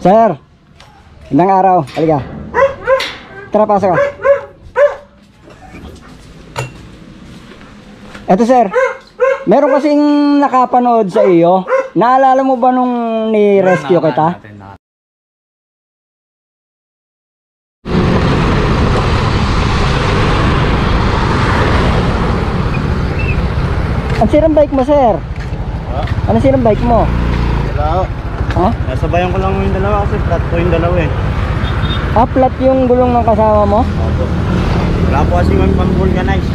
Sir, ilang araw, halika. Tara, pasok ka. Eto sir, meron kasing nakapanood sa iyo. Naalala mo ba nung ni-rescue kita? Ang sirang bike mo sir? Ano sirang bike mo? Hello. Ha? Nasabayan ko lang yung dalawa kasi flat po yung dalawa eh. Ah, flat yung gulong ng kasama mo? Opo. Wala po kasi yung pang-vulcanize.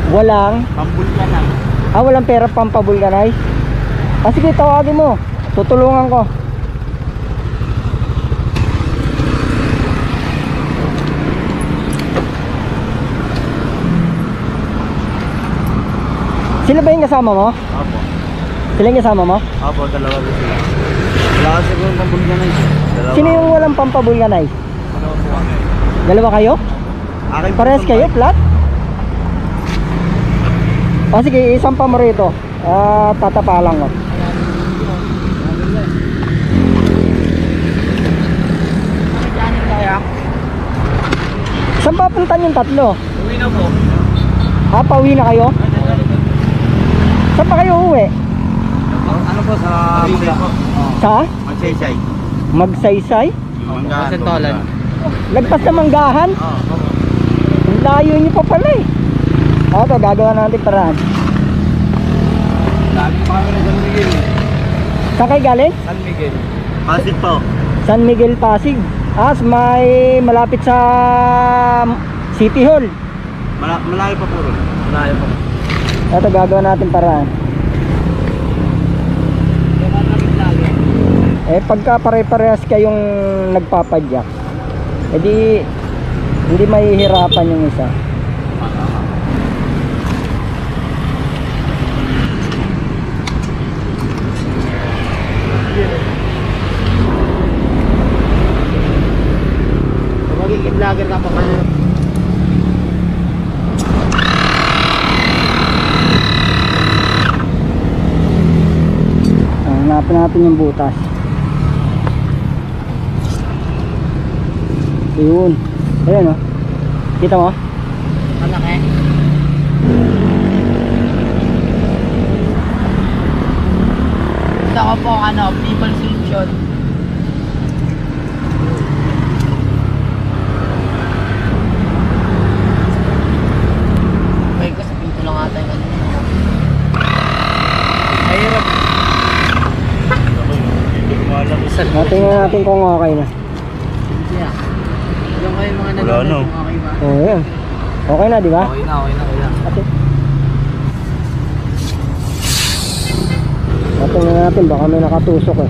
Walang? Pang-vulcanize. Ah, walang pera pampabulganize? Ah, sige, tawagin mo. Tutulungan ko. Sila ba yung kasama mo? Opo. Sila yung kasama mo? Opo, dalawa po sila. Wala kasi po yung pang-vulcanize. Dalawa. Sino yung walang pampabulganize? Dalawa po kami. Dalawa kayo? Akin po Parehas itong kayo, bike. flat? O sige, isang pa mo rito. Tatapalan ko. Saan papuntan yung tatlo? Uwi na po. Ah, pauwi na kayo? Saan pa kayo uwi? Ano po sa Magsay po? Sa? Magsaysay. Magsaysay? Manggahan po. Manggahan. Lagpas na Manggahan? Oo. Ang layo nyo pa pala eh. Ito, gagawa natin paraan. Lagi pa kami na San Miguel. Saan kayo galing? San Miguel. Pasig po. San Miguel, Pasig. May malapit sa City Hall. Malayo pa po ron. Malayo pa. Ito, gagawa natin paraan. Eh, pagka pare-parehas kayong nagpapadyak, edi hindi mahihirapan yung isa. Magiging vlogger ka pa kayo. Hanapin natin yung butas. Ayun. Ayan o. Kita mo? Malaki. Gusto ko po people solution. May ko sa pinto lang ata yung ano. Mahirap. Hindi ko maalam. Tingnan natin kung okay na. Yeah. Yung kayo mga Wala nanonood no. kung okay ba? Oo, yan. Okay na, di ba? Okay na. Okay. Tingnan natin, baka may nakatusok eh.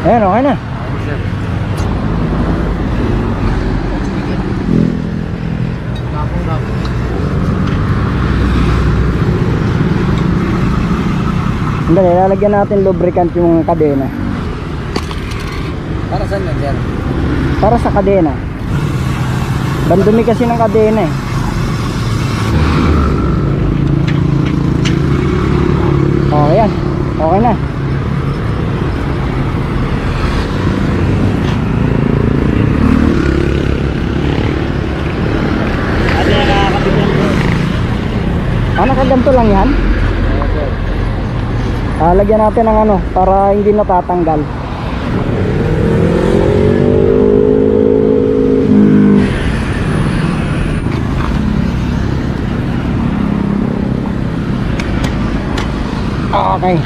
Ayan, okay na. Hindi, lalagyan natin lubricant yung kadena. Para saan yan, sir? Para sa kadena. Bandumi kasi ng kadena eh. Oh, yan. Okay na. Nakaganto lang yan. Lagyan natin ng ano para hindi natatanggal. Okay.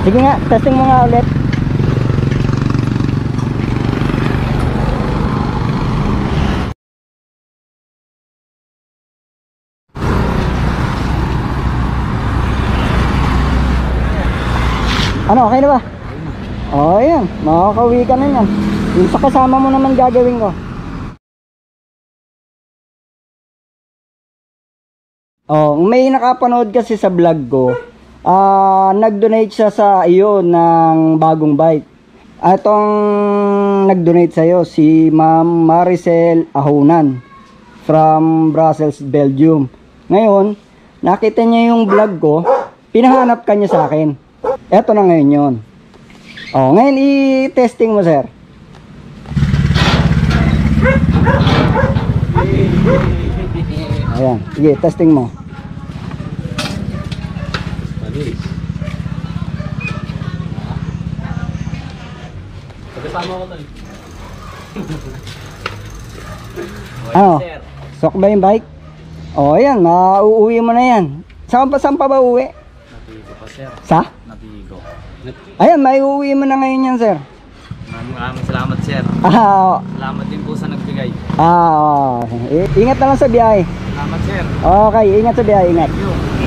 Sige nga, testing mo nga ulit. Ano, okay na ba? Oh, yan. Makakauwi ka na yan. Yung sa kasama mo naman gagawin ko. Oh, may nakapanood kasi sa vlog ko. Nag-donate siya sa iyo ng bagong bike. Atong nag-donate sa iyo si Ma'am Maricel Ahonan from Brussels, Belgium. Ngayon, nakita niya yung vlog ko, pinahanap ka niya sa akin. Eto na ngayon yun. Oh, ngayon i-testing mo, sir. Ayan, sige, testing mo. Kasama ko to eh. Ano? Sok ba yung bike? O, ayan, mauuwi mo na yan. Saan pa ba uwi? Natigo pa sir. Sa? Natigo. Ayan, may uuwi mo na ngayon yan, sir. Maraming salamat sir. Salamat din po sa nagbigay. Ingat na lang sa biyahe. Salamat sir. Okay, ingat sa biyahe, ingat. Thank you.